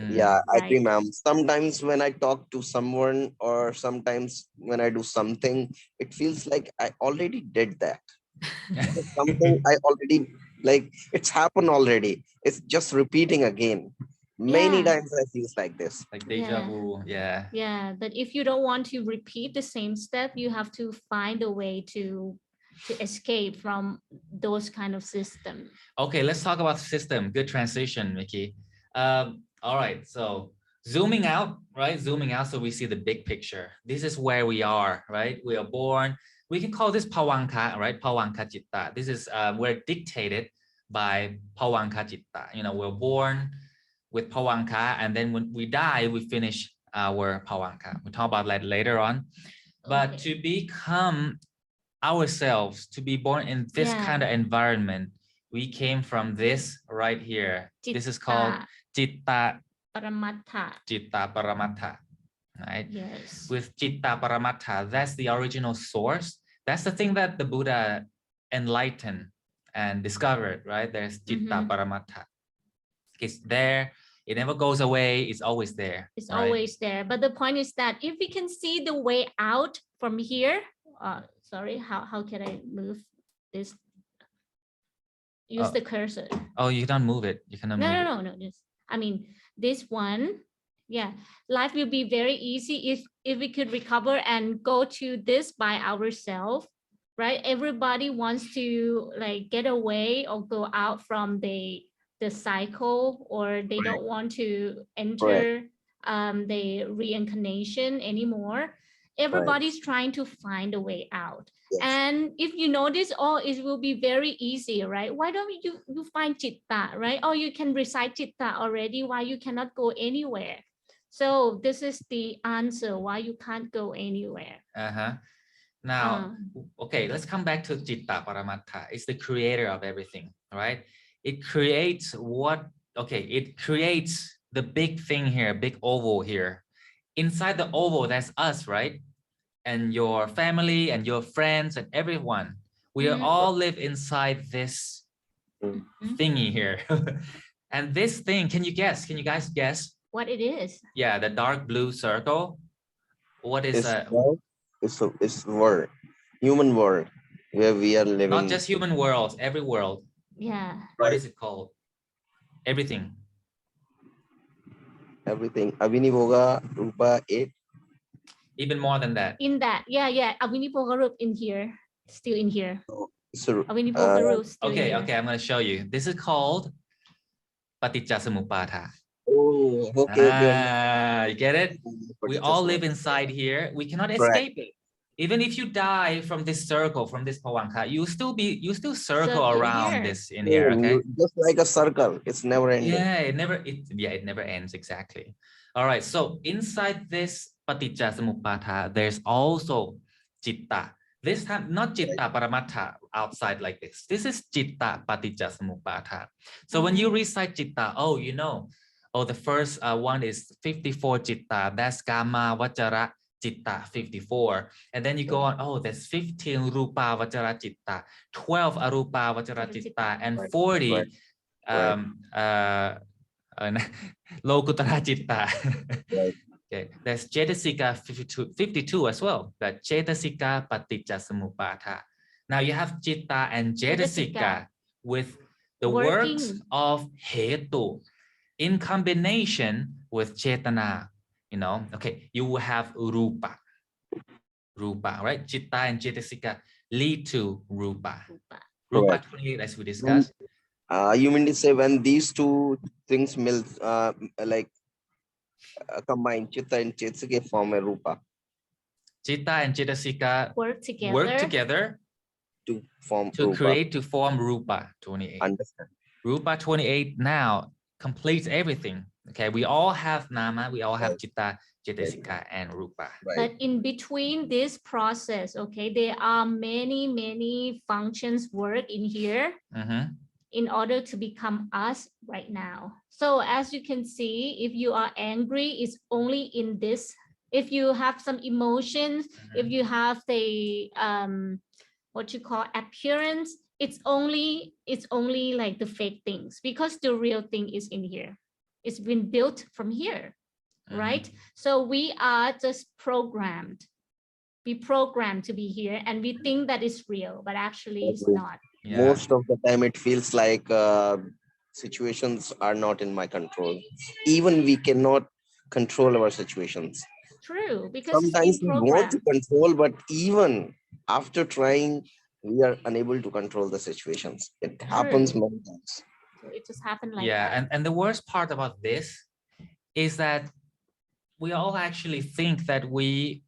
Yeah, I right. agree, ma'am. Sometimes when I talk to someone, or sometimes when I do something, it feels like I already did that. Something I already like, it's happened already. It's just repeating again. Many times I feel like this. Like deja vu. Yeah. Yeah, but if you don't want to repeat the same step, you have to find a way to escape from those kind of system. Okay, let's talk about system. Good transition, Mickey. All right, so zooming out, right? Zooming out so we see the big picture. This is where we are, right? We are born. We can call this Pawanka, right? Pawanka Citta. This is we're dictated by Pawanka Citta. You know, we're born with Pawanka, and then when we die, we finish our Pawanka. We'll talk about that later on. But to become ourselves, to be born in this kind of environment, we came from this right here. This is called Citta Paramattha. Citta Paramattha, right? Yes. With Citta Paramattha, that's the original source. That's the thing that the Buddha enlightened and discovered, right? There's Citta Paramattha. It's there. It never goes away. It's always there. It's always there. But the point is that if we can see the way out from here, sorry, how can I move this? Use the cursor. Oh, you don't move it. You cannot move it. No. Just, I mean, this one, yeah. Life will be very easy if we could recover and go to this by ourselves, right? Everybody wants to like get away or go out from the cycle, or they don't want to enter the reincarnation anymore. Everybody's trying to find a way out. Yes. And if you notice, it will be very easy, right? Why don't you find Citta, right? Or you can recite Citta already, why you cannot go anywhere. So this is the answer why you can't go anywhere. Now, okay, let's come back to Citta Paramattha. It's the creator of everything, right? It creates it creates the big thing here, big oval here. inside the oval, that's us, right? And your family and your friends and everyone. We all live inside this thingy here. And this thing, can you guess? Can you guys guess? What it is? Yeah, the dark blue circle. What is that? It's world, human world, where we are living. Not just human worlds, every world. Yeah. What is it called? Everything. Everything. Aviniboga, Rupa, 8. Even more than that. In that, yeah. Avinipogarup in here, still in here. So, Avinipogarup still okay, in here. okay, I'm going to show you. This is called Paticcasamuppada. oh, okay. You get it? We all live inside here. We cannot escape it. Even if you die from this circle, from this pawanka, you still circle around this in here, okay? Just like a circle, it's never ending. Yeah, it never ends, exactly. All right, so inside this Paticcasamuppada, there's also Citta. This time, not Citta Paramattha outside like this. This is Citta Paticcasamuppada. So when you recite Citta, oh, you know, the first one is 54 Citta. That's Kama Vachara Citta 54. And then you go on, oh, there's 15 Rupa Vachara Citta, 12 Arupa Vachara Citta, and 40 Lokutara Citta. Okay, there's Cetasika 52 as well, but Cetasika Paticcasamuppada. Now you have Citta and Cetasika with the works of Hetu in combination with Cetana, you know. Okay, you will have Rupa, right? Citta and Cetasika lead to Rupa. Rupa 28, as we discussed. You mean to say when these two things combine, Chitta and Chetasika form a Rupa. Citta and Cetasika work together to form to Rupa. to form Rupa 28. Understand. Rupa 28 now completes everything. Okay, we all have Nama, we all have Citta, Cetasika, and Rupa. But in between this process, okay, there are many functions work in here in order to become us right now. So as you can see, if you are angry, it's only in this. If you have some emotions, if you have the what you call appearance, it's only like the fake things, because the real thing is in here. It's been built from here, right? So we are just programmed. We programmed to be here, and we think that it's real, but actually it's not. Yeah. Most of the time it feels like situations are not in my control. Even we cannot control our situations. True, because sometimes we want to control, but even after trying, we are unable to control the situations. It happens many times. So it just happened like that. And the worst part about this is that we all actually think that we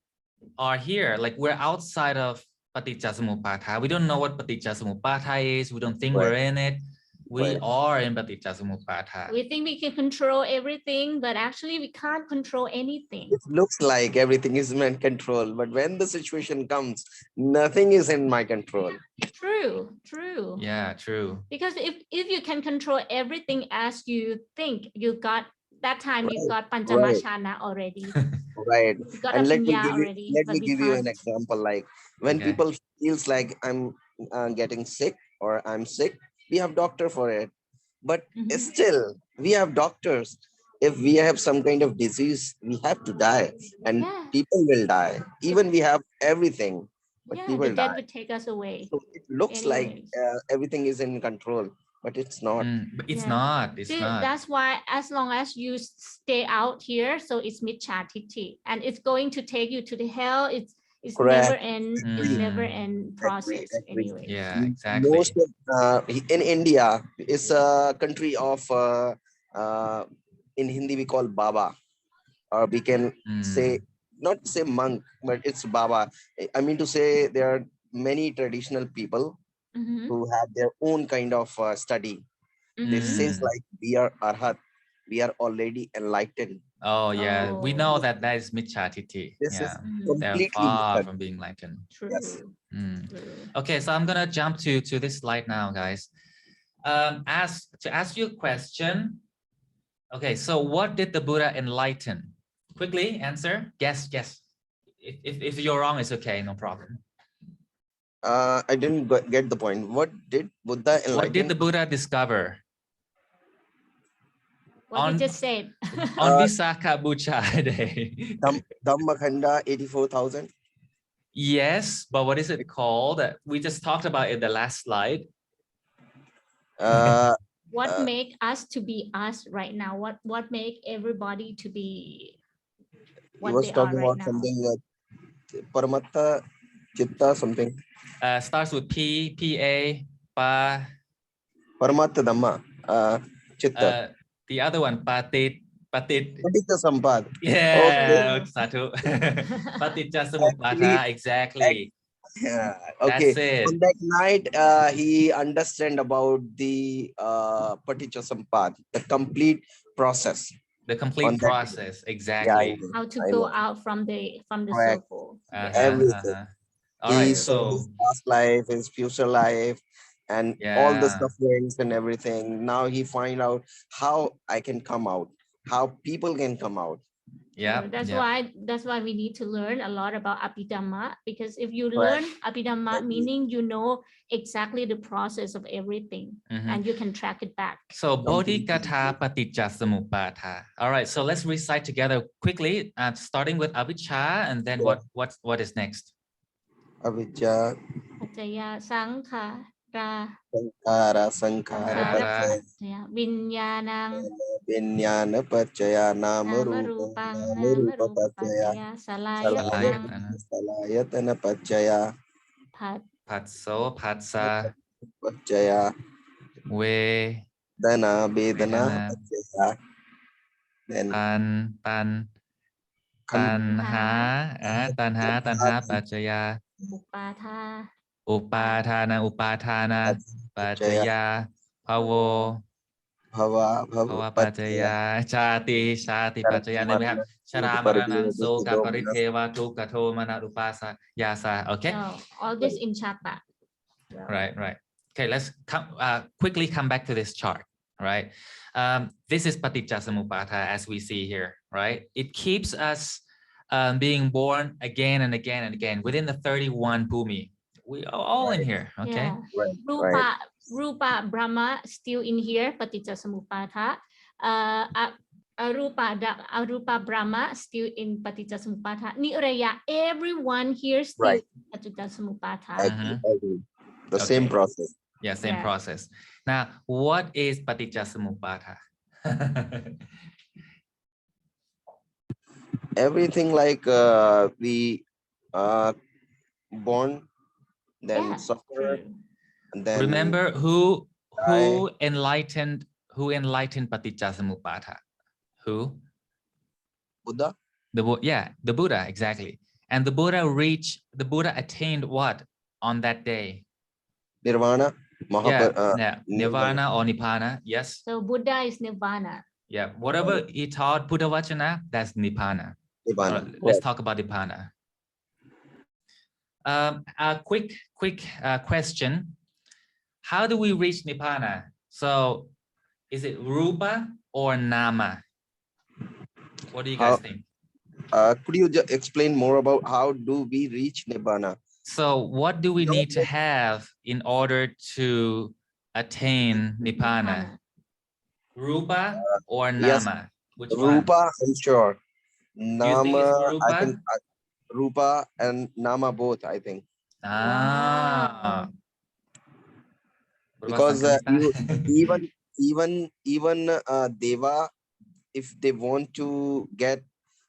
are here, like we're outside of Paticcasamuppada. We don't know what Paticcasamuppada is. We don't think we're in it. We are in Paticcasamuppada. We think we can control everything, but actually we can't control anything. It looks like everything is in control, but when the situation comes, nothing is in my control. True. Yeah, true. Because if you can control everything as you think, you got that time, you got Panchamashana already. Right. And let me give you an can't. example. Like when people feels like I'm getting sick or I'm sick, we have doctor for it. But still, we have doctors. If we have some kind of disease, we have to die, and people will die. Even we have everything, but people the death die. would take us away. So it looks like everything is in control, but it's not. But it's not. It's not. That's why as long as you stay out here, so it's Miccha Titti, and it's going to take you to the hell. It's never end. It's never end process anyway. Yeah, exactly. Most of, in India, it's a country of in Hindi we call Baba, or we can say not say monk, but it's Baba. I mean to say there are many traditional people who have their own kind of study. This says like we are arhat, we are already enlightened. Oh yeah, we know that is Miccha Titti. This is they're completely far from being enlightened. True. Yes. Okay, so I'm gonna jump to this slide now, guys. To ask you a question. Okay, so what did the Buddha enlighten? Quickly answer. Guess. If you're wrong, it's okay. No problem. I didn't get the point. What did Buddha enlighten? What did the Buddha discover? What you just said. On Visakha Bucha Day. Dhammakhanda 84,000. Yes, but what is it called? We just talked about it the last slide. What make us to be us right now? What make everybody to be what was they talking are right about now? something Paramatta, Chitta, something. Starts with P-A, Pa. Paramatta Dhamma, Chitta. The other one, Patit. Paticca Sampad. Yeah, Okay. Satu. Paticca Samuppada, exactly. Yeah, okay. That's it. On that night, he understand about the Paticca Sampad, the complete process. The complete process, exactly. Yeah, How to go out from the correct. circle. Everything. All right, so his past life, his future life, and all the sufferings and everything. Now he find out how I can come out, how people can come out. Yeah, that's why we need to learn a lot about Abhidhamma, because if you Correct. learn Abhidhamma, meaning you know exactly the process of everything, and you can track it back. So Bodhikatha Paticca Samuppada. All right, so let's recite together quickly, starting with Avijja, and then what is next? Avijja, Paccaya Sankhara, Sankhara, Vinyanang, Vinyana Paccaya, Namarupang, Namarupa Paccaya, Salayatana Paccaya, Patso, Patsa, Paccaya, Dana, Vedana Paccaya, then Tanha, Paccaya, Upatana, Paccaya, Pavo, Paccaya, Chati, Paccaya. And then we have Charamarana, Soka, Pariteva, Tukato, Manarupasa, Yasa. Okay. So all this in chapter. Right. Okay, let's quickly come back to this chart. Right. This is Paticca Samuppada as we see here. Right. It keeps us being born again and again and again within the 31 Bhumi. We are all in here. Okay. Yeah. Rupa Brahma still in here, Paticca Samuppada. Arupa Brahma still in Paticca Samuppada. Niraya, everyone here still Paticca Samuppada. The same process. Yeah, same process. Now, what is Paticca Samuppada? Everything like we born, then suffer, and then remember who enlightened Paticca Samuppada? Who? Buddha. The Buddha, exactly. And the Buddha attained what on that day? Nirvana. Nirvana or Nibbana, yes. So Buddha is Nirvana. Yeah, whatever he taught, Buddha Vachana, that's Nibbana. Let's talk about Nibbana. A quick question. How do we reach Nibbana? So is it Rupa or Nama? What do you guys think? Could you just explain more about how do we reach Nibbana? So what do we need to have in order to attain Nibbana? Rupa or Nama? Yes, Rupa, I'm sure. Nama, you think it's Rupa? I think Rupa and Nama both, I think. Wow. Because even Deva, if they want to get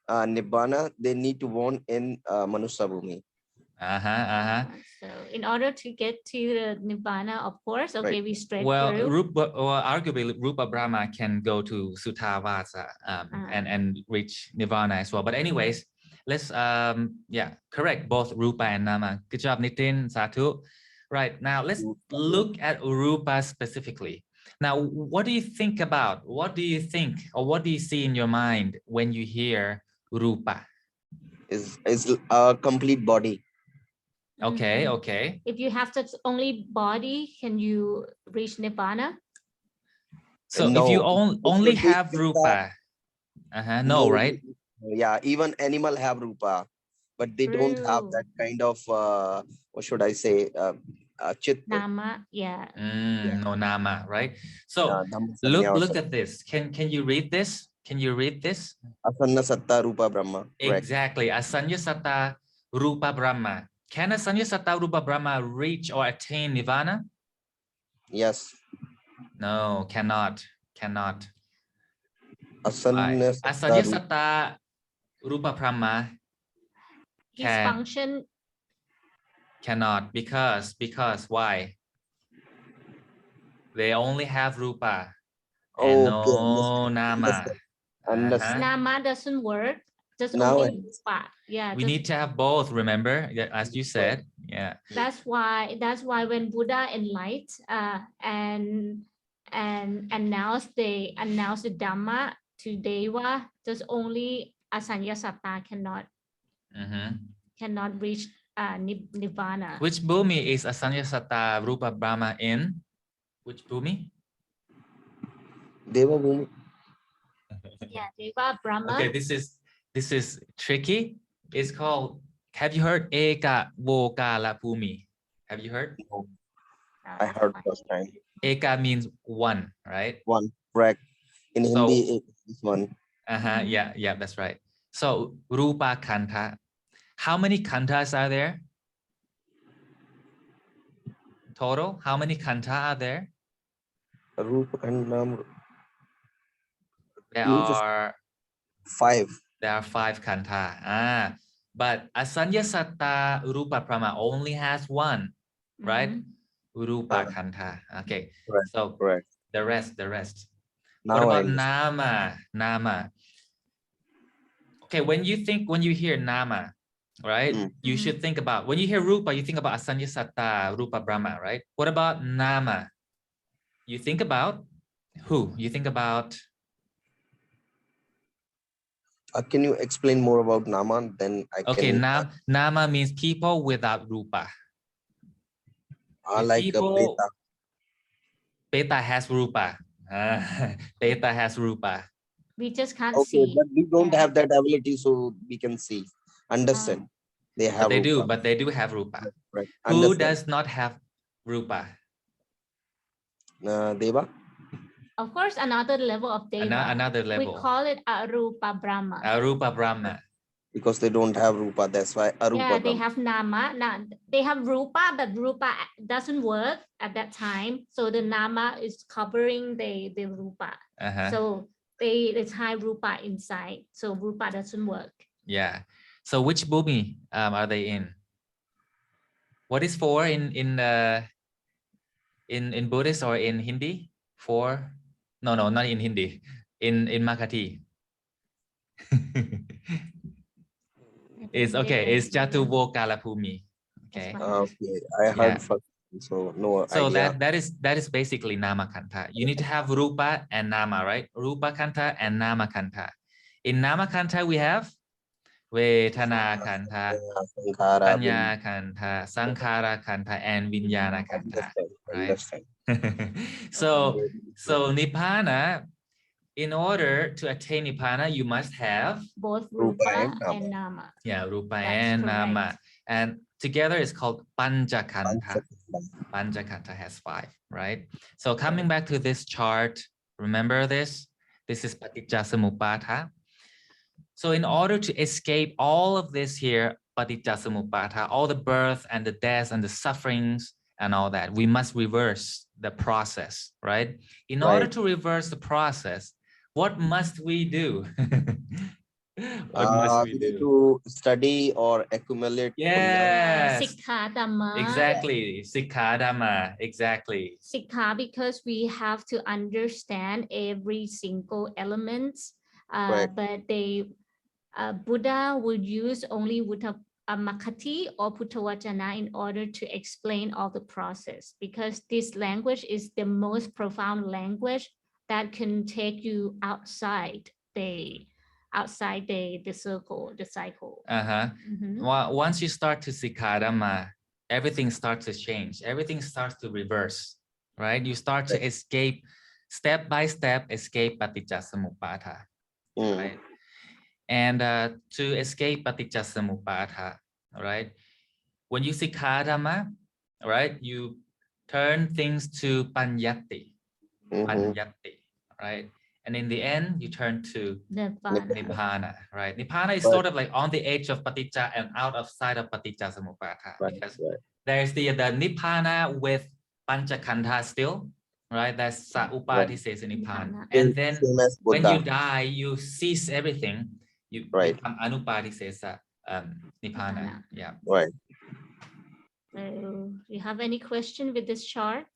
Nibbana, they need to born in Manusya Bhumi. So in order to get to the Nibbana, of course, we straight through. Arguably, Rupa Brahma can go to Sutta and reach Nirvana as well. But anyways, let's correct both Rupa and Nama. Good job, Nitin, Satu. Right, now let's look at Rupa specifically. Now, what do you think or what do you see in your mind when you hear Rupa? Is a complete body. Okay. If you have such only body, can you reach Nibbana? So no, if you only have Rupa, no, right? Yeah, even animal have rupa, but they don't have that kind of what should I say, chitta. Nama, yeah. No nama, right? So Dhamma look sannyasa. at this. Can you read this? Can you read this? Asanna satta rupa brahma. Correct. Exactly. Asanya Satta Rupa Brahma. Can Asanya Satta Rupa Brahma reach or attain Nirvana? Yes. No, cannot. Asanna satta Asanya rupa. Satta Rupa Brahma His function cannot because why? They only have Rupa and no Nama. Understand. Nama doesn't work. Just Now only Rupa. Yeah. We need to have both, remember? As you said. Yeah. That's why when Buddha enlightened and announced the Dhamma to Deva, just only Asanya Satta cannot reach Nirvana. Which bhumi is Asanya Satta Rupa Brahma in? Which bhumi? Deva bhumi. Yeah, Deva Brahma. Okay, this is tricky. It's called, have you heard Eka Vokala Bhumi? Have you heard? No, I heard first time. Eka means one, right? One, correct. In Hindi, it is one. Yeah, that's right. So Rupa Kanta. How many kantas are there? Total, how many kanta are there? Rupa Kandam. There are 5. There are 5 kanta. But Asanya Satta Rupa Brahma only has one, right? Rupa kanta. Okay. Correct. So correct. The rest. Now What about nama? Okay, when you hear nama, right? You should think about, when you hear Rupa, you think about Asanya Satta Rupa Brahma, right? What about nama? You think about who? You think about. Can you explain more about Nama? Then I okay, can. Nama means people without Rupa. Like people, Beta. Beta has Rupa. Beta has Rupa. We just can't see. But we don't have that ability, so we can see, understand. They have. But they do have Rupa. Right. Who does not have Rupa? Deva. Of course, another level of Deva. Another level. We call it Arupa Brahma. Arupa Brahma. Because they don't have Rupa, that's why Arupa. Yeah, they have Nama. They have Rupa, but Rupa doesn't work at that time. So the Nama is covering the Rupa. So they tie Rupa inside. So Rupa doesn't work. Yeah. So which bhumi are they in? What is 4 in Buddhist or in Hindi? 4? No, not in Hindi. In Makathi. It's okay. It's Jatu Vokala Bhumi. Okay. Okay. I heard first, so no So idea. that is basically Nama Kanta. You need to have Rupa and Nama, right? Rupa Kanta and Nama Kanta. In Nama Kanta we have Vedana Kanta, Sanya Kanta, Sankhara Kanta, and Vijnana Kanta. Right? So Nibbana, in order to attain Nibbana, you must have both Rupa and Nama. Yeah, Rupa and Nama. And together it's called Panchakanta. Panchakanta has 5, right? So coming back to this chart, remember this? This is Paticcasamuppada. So in order to escape all of this here, Paticcasamuppada, all the birth and the death and the sufferings and all that, we must reverse the process, right? In order to reverse the process, what must we do? What must we do? To study or accumulate. Yes. Sikkha Dhamma. Exactly. Sikkha Dhamma. Exactly. Sikkha, because we have to understand every single element. But Buddha would use only Makati or Puttawachana in order to explain all the process, because this language is the most profound language that can take you outside the circle, the cycle. Once you start to Sikkha Dhamma, everything starts to change. Everything starts to reverse, right? You start to escape, step by step, escape Paticcasamuppada, right? And to escape paticca samuppada, all right? When you Sikkha Dhamma, all right, you turn things to panyati, right? And in the end, you turn to nibbana, right? Nibbana is sort of like on the edge of paticca and out of sight of paticca samuppada, because there's the nibbana with panchakhandha still, right? That's upadhisesa nibbana. And then when you die, you cease everything. You become anupadhisesa nibbana. Yeah. Right. So, do you have any question with this chart?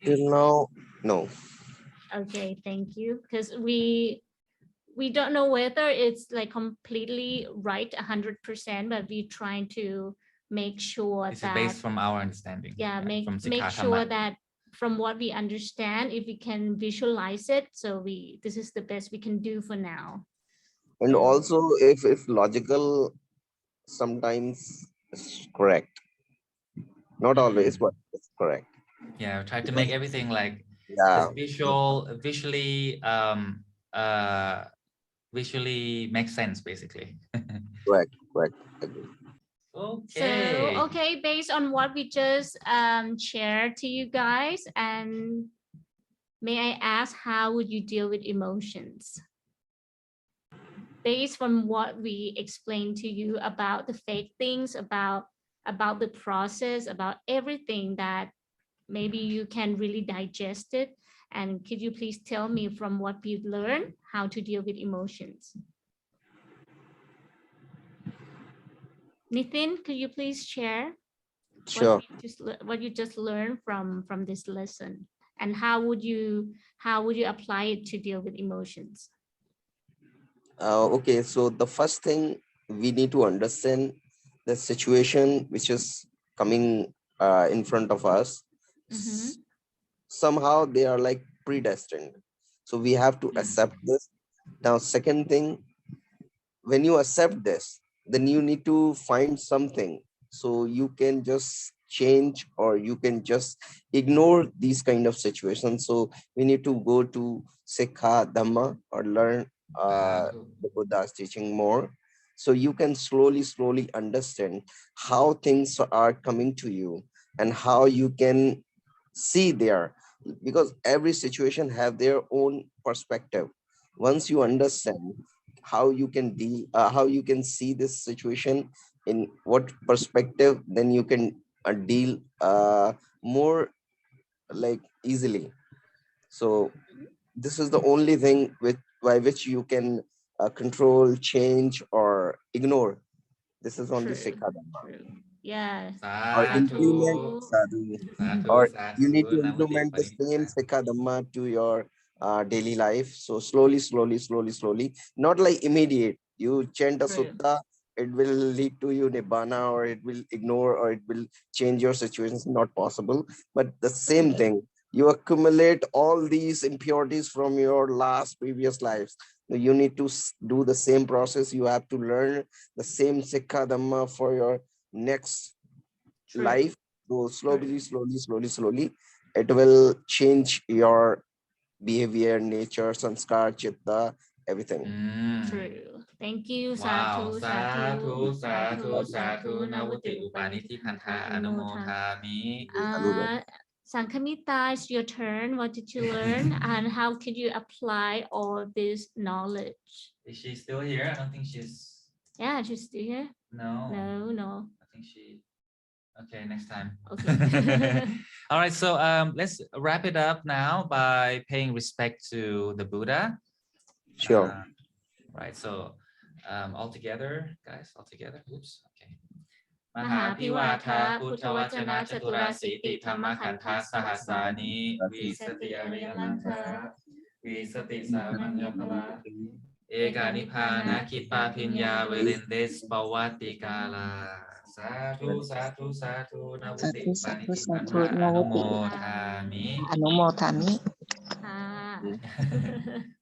Till now, no. Okay, thank you. Because we don't know whether it's like completely right 100%, but we're trying to make sure this that is based from our understanding. Yeah, right? From make Sikkha sure Dhamma. that from what we understand, if we can visualize it, so this is the best we can do for now. And also, if logical, sometimes it's correct. Not always, but it's correct. Yeah, try to make everything like visually make sense, basically. Correct. Okay. So, okay, based on what we just shared to you guys, and may I ask, how would you deal with emotions? Based from what we explained to you about the fake things, about the process, about everything that maybe you can really digest it. And could you please tell me from what we've learned, how to deal with emotions? Nitin, could you please share Sure. what you just learned from this lesson, and how would you apply it to deal with emotions? Okay, so the first thing we need to understand the situation which is coming in front of us. Somehow they are like predestined. So we have to accept this. Now, second thing, when you accept this, then you need to find something so you can just change or you can just ignore these kind of situations. So we need to go to Sikkha Dhamma or learn the Buddha's teaching more, so you can slowly understand how things are coming to you and how you can see there, because every situation have their own perspective. Once you understand how you can how you can see this situation in what perspective, then you can deal more like easily. So this is the only thing by which you can control, change, or ignore. This is only Sikkha Dhamma. Yes. Or implement or you need to implement the same Sikkha Dhamma to your daily life. So slowly, not like immediate. You chant a sutta, it will lead to you nibbana, or it will ignore, or it will change your situations. Not possible. But the same thing, you accumulate all these impurities from your previous lives. You need to do the same process. You have to learn the same Sikkha Dhamma for your next life. So slowly, it will change your behavior, nature, sanskar, chitta, everything. True. Thank you. Wow. Sadhu. Navuti upaniti panta anumodhami. Sankhamita, it's your turn. What did you learn, and how could you apply all this knowledge? Is she still here? I don't think she's. Yeah, she's still here. No. I think she. Okay, next time. Okay. All right, so let's wrap it up now by paying respect to the Buddha. Sure. Right, so all together, guys, all together. Oops. Okay. Mahapivata Puttavachana Chaturasiti Dhammakantha Sahasani Visati Ariyamantra Visati Samanyapava Eka Nibbana Kipa Pinya Virindis Pawati Kala. Sadhu Navuti Upaniti Panta Anumodhami.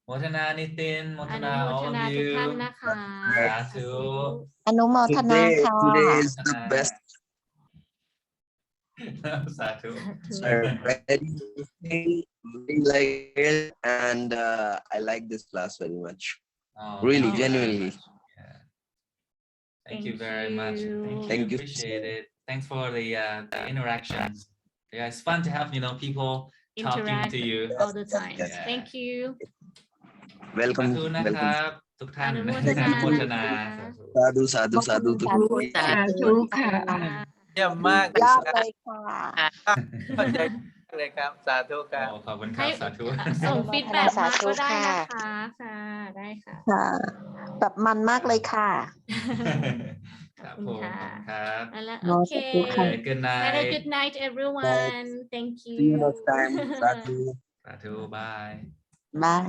Motana Nitin, Motana all of you. Sadhu. Today is the best. Sadhu. Very interesting, very like it, and I like this class very much. Really, genuinely. Yeah. Thank you very much. Thank you. Appreciate it. Thanks for the interactions. Yeah, it's fun to have people talking interact to you all the time. Yes. Thank you. สา Welcome. ธุนะค Welcome. รับทุกท่าน อนุโม อ ทนา นุโมทนา นะคะ Sadhu, sadhu, sadhu. สาธุค่ะ เยี่ยมมาก ยอดเลยค่ะ เข้าใจเลยครับ สาธุค โอ้ รับ ขอบคุณครั ให้ บสาธุ ส่งฟีดแบ็ก สา มา ธุ ก็ได้ ค่ะ นะคะค่ะได้ค่ะ ค่ะ แบบมันมากเลยค่ะ ครับ ขอบ ผ คุณ ม ค่ะ ครับ แล้ว โอ้ โอเค สาธุค่ะ Good Have a night good night everyone Thank you See you next time. Sadhu. สาธุบาย บาย